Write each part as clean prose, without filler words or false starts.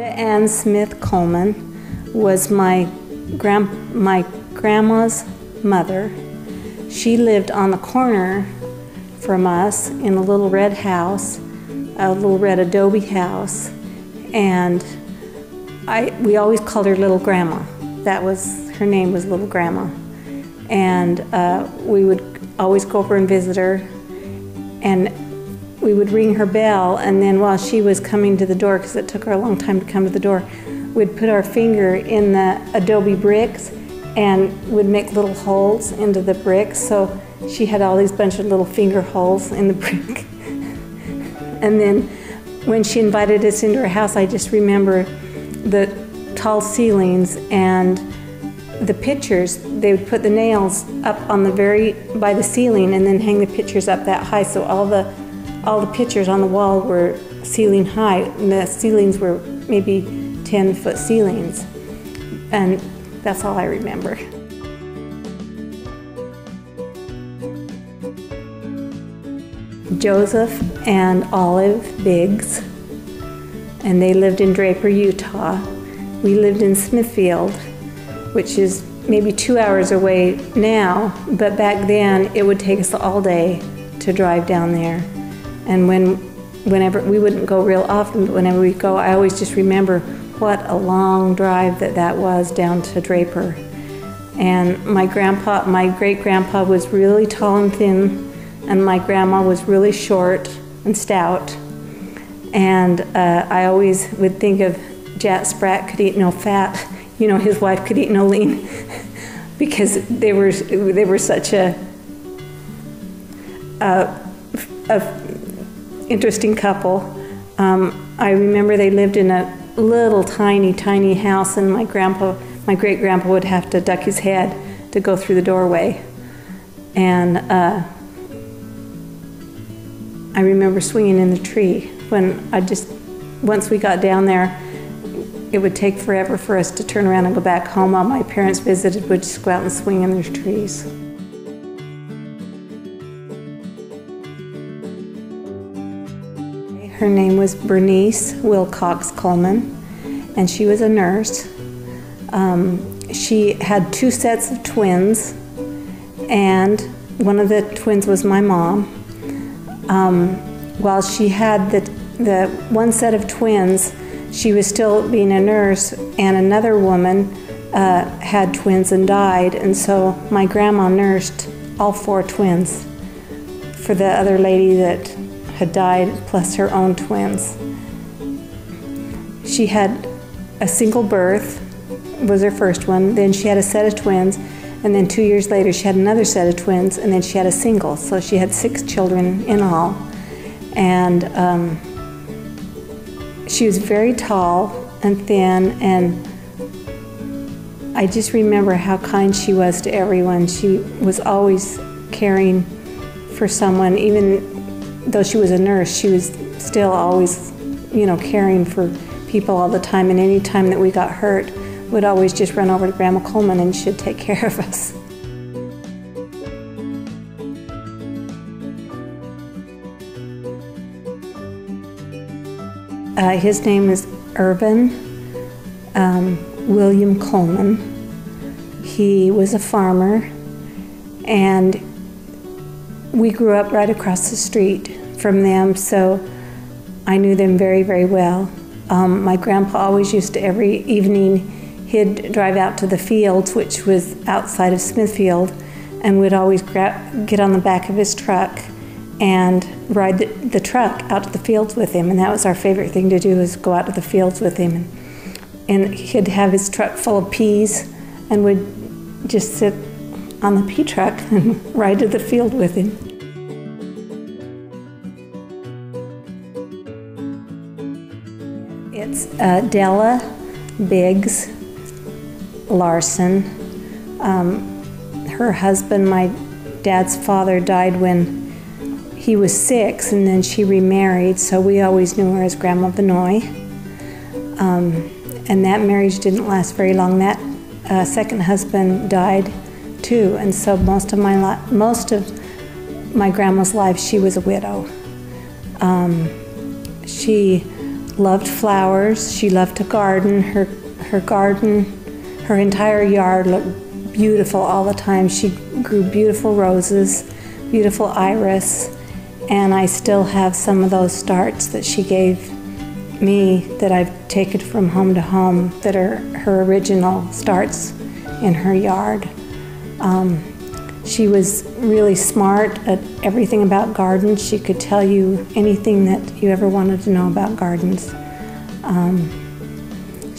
Ann Smith Coleman was my grandma's mother. She lived on the corner from us in a little red house, a little red adobe house, and we always called her Little Grandma. Her name was Little Grandma. And we would always go over and visit her, and we would ring her bell, and then while she was coming to the door, because it took her a long time to come to the door, we'd put our finger in the adobe bricks and would make little holes into the bricks, so she had all these bunch of little finger holes in the brick. And then when she invited us into her house, I just remember the tall ceilings and the pictures. They would put the nails up on by the ceiling and then hang the pictures up that high, so all the pictures on the wall were ceiling high, and the ceilings were maybe 10-foot ceilings. And that's all I remember. Joseph and Olive Biggs, and they lived in Draper, Utah. We lived in Smithfield, which is maybe 2 hours away now, but back then it would take us all day to drive down there. And whenever we wouldn't go real often, but whenever we go, I always just remember what a long drive that was down to Draper. And my great-grandpa was really tall and thin, and my grandma was really short and stout. And I always would think of Jack Spratt could eat no fat, you know, his wife could eat no lean, because they were such a interesting couple. I remember they lived in a little tiny house, and my great-grandpa would have to duck his head to go through the doorway. And I remember swinging in the tree once we got down there, it would take forever for us to turn around and go back home. While my parents visited, would just go out and swing in their trees. Her name was Bernice Wilcox Coleman, and she was a nurse. She had 2 sets of twins, and one of the twins was my mom. While she had the one set of twins, she was still being a nurse, and another woman had twins and died, and so my grandma nursed all 4 twins for the other lady that had died, plus her own twins. She had a single birth, was her first one, then she had a set of twins, and then 2 years later she had another set of twins, and then she had a single, so she had 6 children in all. And she was very tall and thin, and I just remember how kind she was to everyone. She was always caring for someone. Even though she was a nurse, she was still always, you know, caring for people all the time, and any time that we got hurt, we'd always just run over to Grandma Coleman and she'd take care of us. His name is Irvin William Coleman. He was a farmer, and we grew up right across the street from them, so I knew them very, very well. My grandpa always used to, every evening, he'd drive out to the fields, which was outside of Smithfield, and would always get on the back of his truck and ride the truck out to the fields with him, and that was our favorite thing to do, is go out to the fields with him. And he'd have his truck full of peas, and would just sit on the pea truck and ride to the field with him. It's Della Biggs Larson. Her husband, my dad's father, died when he was 6, and then she remarried, so we always knew her as Grandma Benoit. And that marriage didn't last very long. That second husband died too, and so most of my grandma's life, she was a widow. She loved flowers. She loved to garden. Her garden, her entire yard looked beautiful all the time. She grew beautiful roses, beautiful iris, and I still have some of those starts that she gave me that I've taken from home to home that are her original starts in her yard. She was really smart at everything about gardens. She could tell you anything that you ever wanted to know about gardens.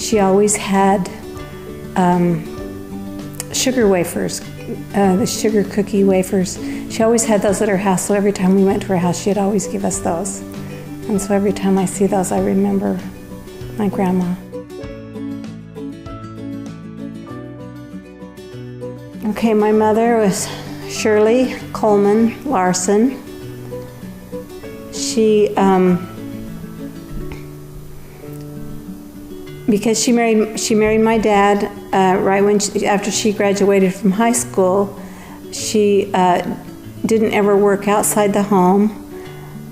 She always had sugar wafers, the sugar cookie wafers. She always had those at her house, so every time we went to her house, she'd always give us those. And so every time I see those, I remember my grandma. Okay, my mother was Shirley Coleman Larson. She, because she married my dad right when after she graduated from high school. She didn't ever work outside the home,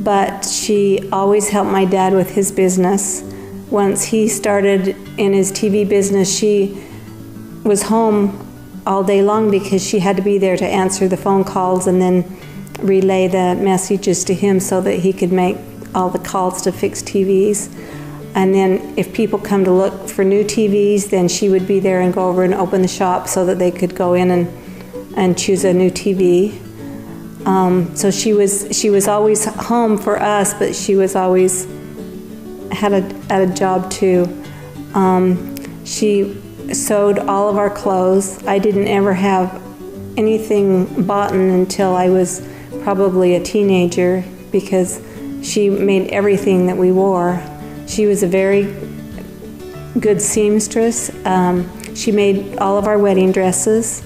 but she always helped my dad with his business. Once he started in his TV business, she was home all day long because she had to be there to answer the phone calls and then relay the messages to him so that he could make all the calls to fix TVs. And then if people come to look for new TVs, then she would be there and go over and open the shop so that they could go in and choose a new TV. So she was always home for us, but she was always had a job too. She sewed all of our clothes. I didn't ever have anything bought until I was probably a teenager because she made everything that we wore. She was a very good seamstress. She made all of our wedding dresses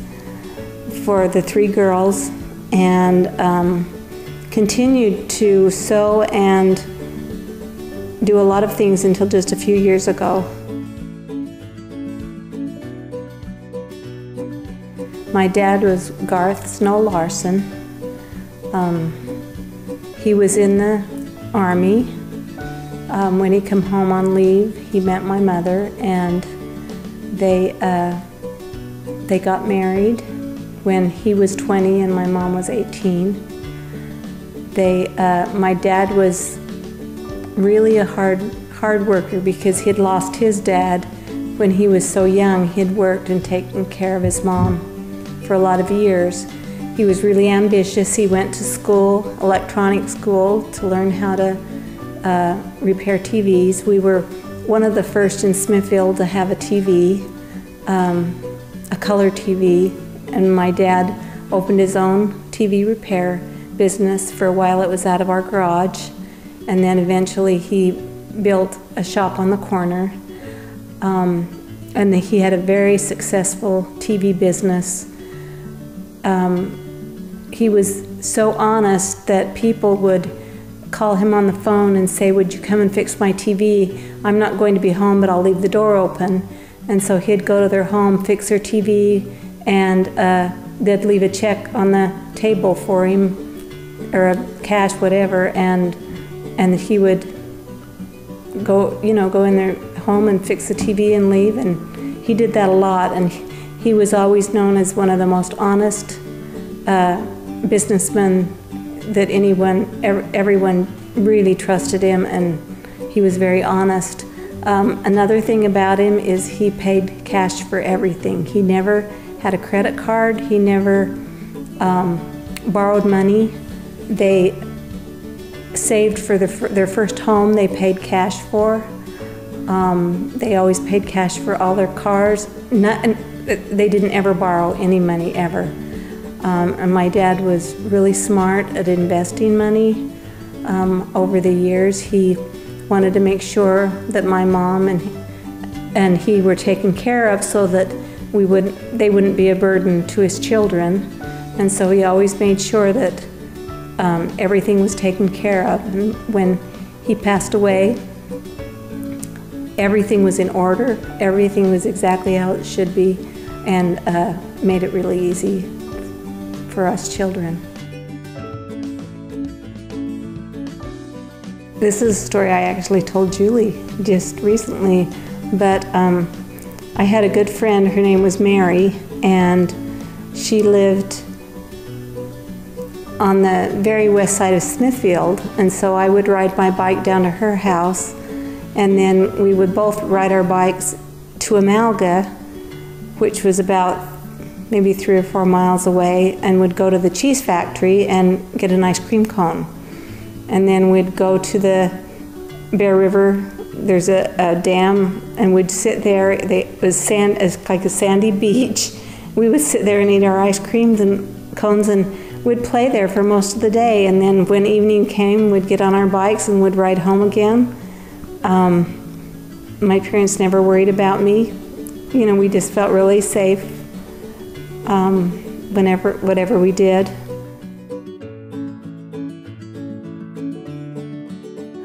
for the 3 girls and continued to sew and do a lot of things until just a few years ago. My dad was Garth Snow Larson. He was in the Army. When he came home on leave, he met my mother, and they got married when he was 20 and my mom was 18. My dad was really a hard worker because he'd lost his dad when he was so young. He'd worked and taken care of his mom for a lot of years. He was really ambitious. He went to school, electronic school, to learn how to repair TVs. We were one of the first in Smithfield to have a TV, a color TV, and my dad opened his own TV repair business. For a while it was out of our garage, and then eventually he built a shop on the corner, and he had a very successful TV business. He was so honest that people would call him on the phone and say, "Would you come and fix my TV? I'm not going to be home, but I'll leave the door open." And so he'd go to their home, fix their TV, and they'd leave a check on the table for him, or a cash, whatever, and he would go in their home and fix the TV and leave. And he did that a lot, and he was always known as one of the most honest businessmen that everyone really trusted him, and he was very honest. Another thing about him is he paid cash for everything. He never had a credit card. He never borrowed money. They saved for their first home. They paid cash for. They always paid cash for all their cars. They didn't ever borrow any money, ever. And my dad was really smart at investing money. Over the years, he wanted to make sure that my mom and he were taken care of so that they wouldn't be a burden to his children. And so he always made sure that everything was taken care of. And when he passed away, everything was in order. Everything was exactly how it should be, and made it really easy for us children. This is a story I actually told Julie just recently, but I had a good friend, her name was Mary, and she lived on the very west side of Smithfield, and so I would ride my bike down to her house, and then we would both ride our bikes to Amalga, which was about maybe 3 or 4 miles away, and would go to the cheese factory and get an ice cream cone. And then we'd go to the Bear River. There's a dam, and we'd sit there. It was sand, it's like a sandy beach. We would sit there and eat our ice creams and cones, and we'd play there for most of the day. And then when evening came, we'd get on our bikes and would ride home again. My parents never worried about me. You know, we just felt really safe whatever we did.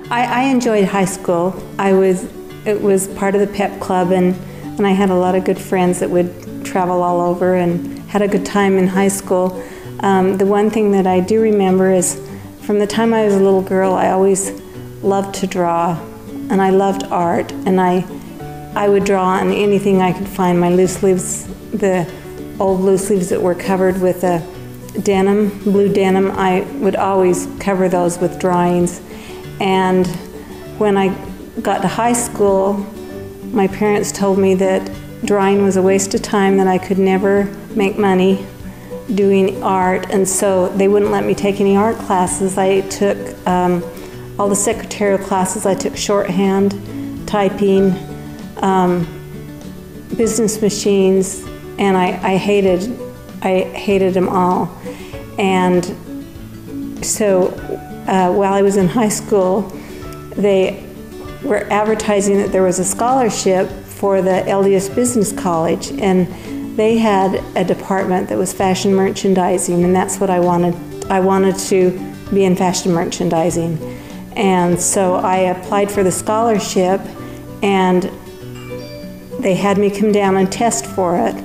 I enjoyed high school. It was part of the pep club, and I had a lot of good friends that would travel all over and had a good time in high school. The one thing that I do remember is from the time I was a little girl, I always loved to draw, and I loved art, and I would draw on anything I could find. My loose leaves, the old loose leaves that were covered with denim, blue denim, I would always cover those with drawings. And when I got to high school, my parents told me that drawing was a waste of time, that I could never make money doing art, and so they wouldn't let me take any art classes. I took all the secretarial classes. I took shorthand, typing, business machines, and I hated them all. And so while I was in high school, they were advertising that there was a scholarship for the LDS Business College, and they had a department that was fashion merchandising, and that's what I wanted. I wanted to be in fashion merchandising. And so I applied for the scholarship, and they had me come down and test for it.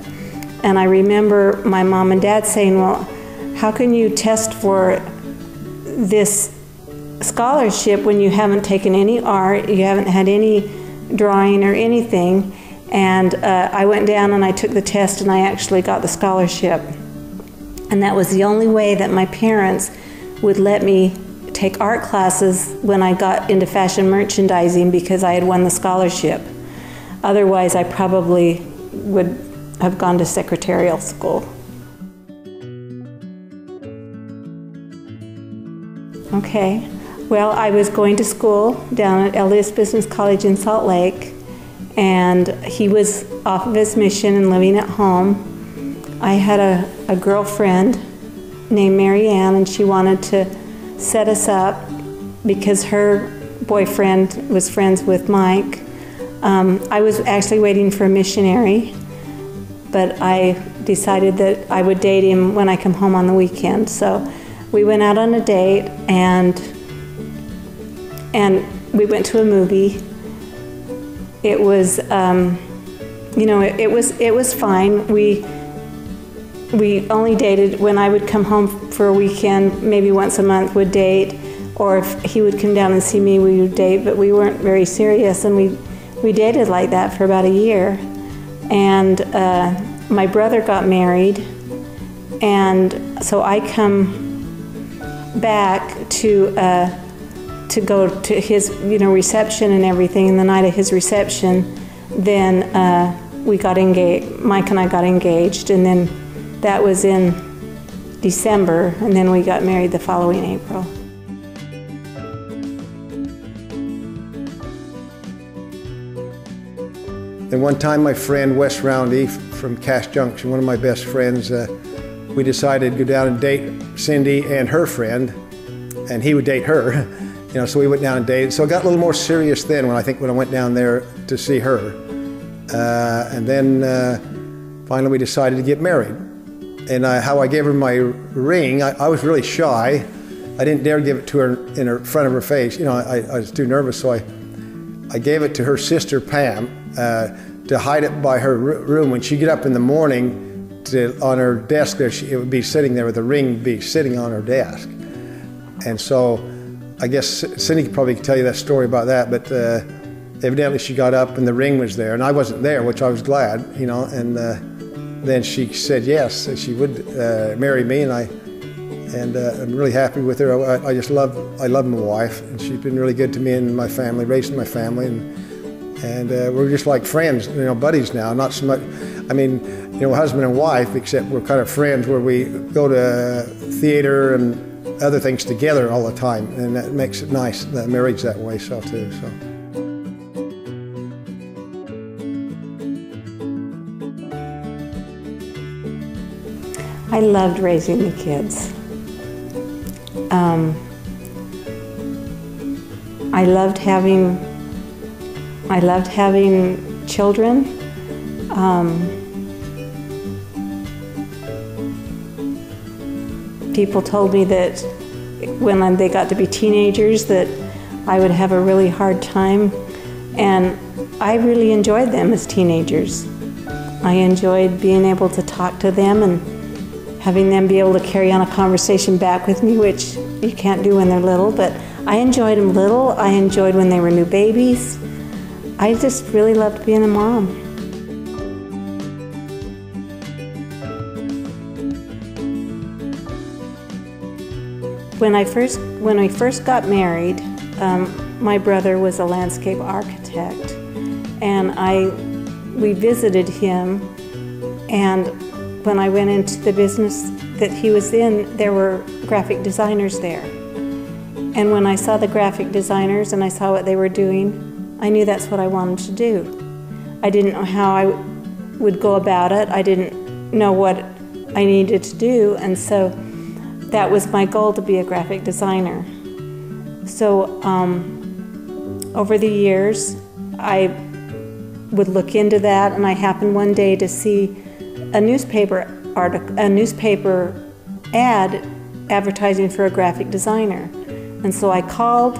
And I remember my mom and dad saying, well, how can you test for this scholarship when you haven't taken any art, you haven't had any drawing or anything? And I went down and I took the test, and I actually got the scholarship. And that was the only way that my parents would let me take art classes when I got into fashion merchandising, because I had won the scholarship. Otherwise, I probably would have gone to secretarial school. Okay, well, I was going to school down at LDS Business College in Salt Lake, and he was off of his mission and living at home. I had a girlfriend named Mary Ann, and she wanted to set us up because her boyfriend was friends with Mike. I was actually waiting for a missionary, but I decided that I would date him when I come home on the weekend. So we went out on a date, and we went to a movie. It was, you know, it was fine. We only dated when I would come home for a weekend, maybe once a month would date, or if he would come down and see me, we would date, but we weren't very serious, and we dated like that for about a year. And my brother got married, and so I come back to go to his, you know, reception and everything. And the night of his reception, then we got engaged. Mike and I got engaged, and then that was in December, and then we got married the following April. And one time my friend Wes Roundy from Cass Junction, one of my best friends, we decided to go down and date Cindy and her friend, and he would date her. You know, so we went down and dated. So it got a little more serious then when I went down there to see her. And then finally we decided to get married. And how I gave her my ring, I was really shy. I didn't dare give it to her in front of her face. You know, I was too nervous, so I gave it to her sister Pam to hide it by her room. When she'd get up in the morning, on her desk there, it would be sitting there with the ring be sitting on her desk. And so I guess Cindy could probably tell you that story about that, but evidently she got up and the ring was there, and I wasn't there, which I was glad, you know, and then she said yes, that she would marry me, and I'm really happy with her. I love my wife, and she's been really good to me and my family, raising my family, and we're just like friends, you know, buddies now. Not so much, I mean, you know, husband and wife, except we're kind of friends where we go to theater and other things together all the time, and that makes it nice, the marriage that way, so too. So. I loved raising the kids. I loved having children. People told me that when they got to be teenagers that I would have a really hard time, and I really enjoyed them as teenagers. I enjoyed being able to talk to them and having them be able to carry on a conversation back with me, which you can't do when they're little, but I enjoyed them little. I enjoyed when they were new babies. I just really loved being a mom. When we first got married, my brother was a landscape architect, and we visited him, and when I went into the business that he was in, there were graphic designers there. And when I saw the graphic designers and I saw what they were doing, I knew that's what I wanted to do. I didn't know how I would go about it. I didn't know what I needed to do, and so that was my goal, to be a graphic designer. So over the years, I would look into that, and I happened one day to see a newspaper ad advertising for a graphic designer. And so I called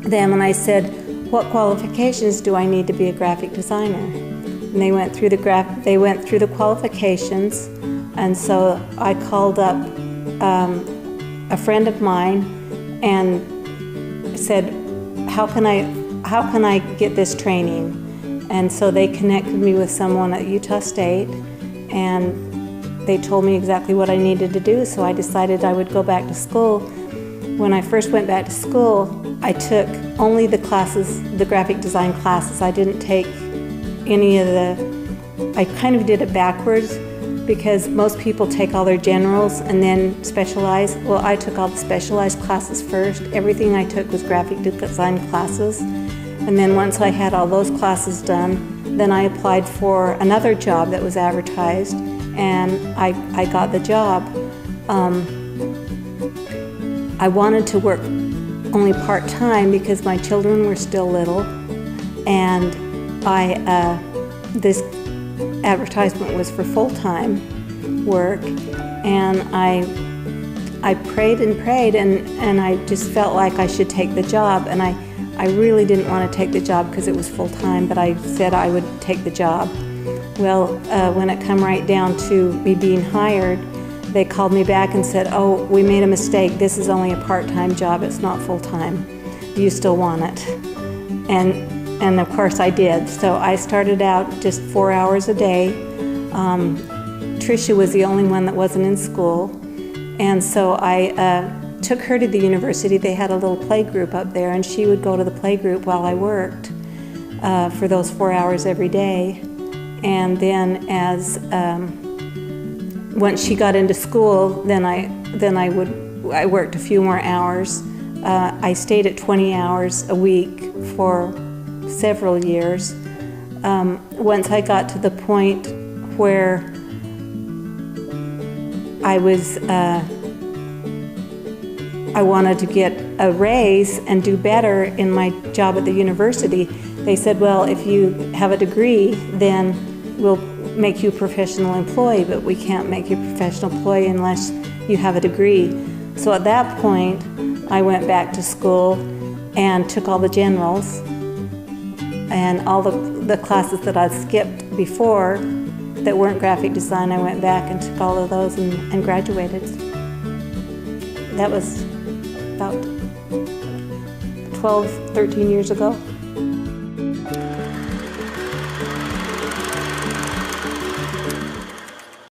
them and I said, what qualifications do I need to be a graphic designer? And they went through the qualifications, and so I called up a friend of mine and said, how can I get this training? And so they connected me with someone at Utah State, and they told me exactly what I needed to do, so I decided I would go back to school. When I first went back to school, I took only the classes, the graphic design classes. I didn't take any of I kind of did it backwards, because most people take all their generals and then specialize. Well, I took all the specialized classes first. Everything I took was graphic design classes. And then once I had all those classes done, then I applied for another job that was advertised, and I got the job. I wanted to work only part-time because my children were still little, and this advertisement was for full-time work, and I prayed and prayed, and I just felt like I should take the job, and I really didn't want to take the job because it was full-time, but I said I would take the job. Well, when it come right down to me being hired, they called me back and said, oh, we made a mistake. This is only a part-time job. It's not full-time. Do you still want it? And of course I did. So I started out just 4 hours a day. Tricia was the only one that wasn't in school. And so I took her to the university. They had a little play group up there, and she would go to the play group while I worked for those 4 hours every day. And then once she got into school, then I worked a few more hours. I stayed at 20 hours a week for several years. Once I got to the point where I wanted to get a raise and do better in my job at the university, they said, well, if you have a degree, then we'll make you a professional employee, but we can't make you a professional employee unless you have a degree. So at that point, I went back to school and took all the generals and all the classes that I'd skipped before that weren't graphic design. I went back and took all of those and graduated. That was about 12, 13 years ago.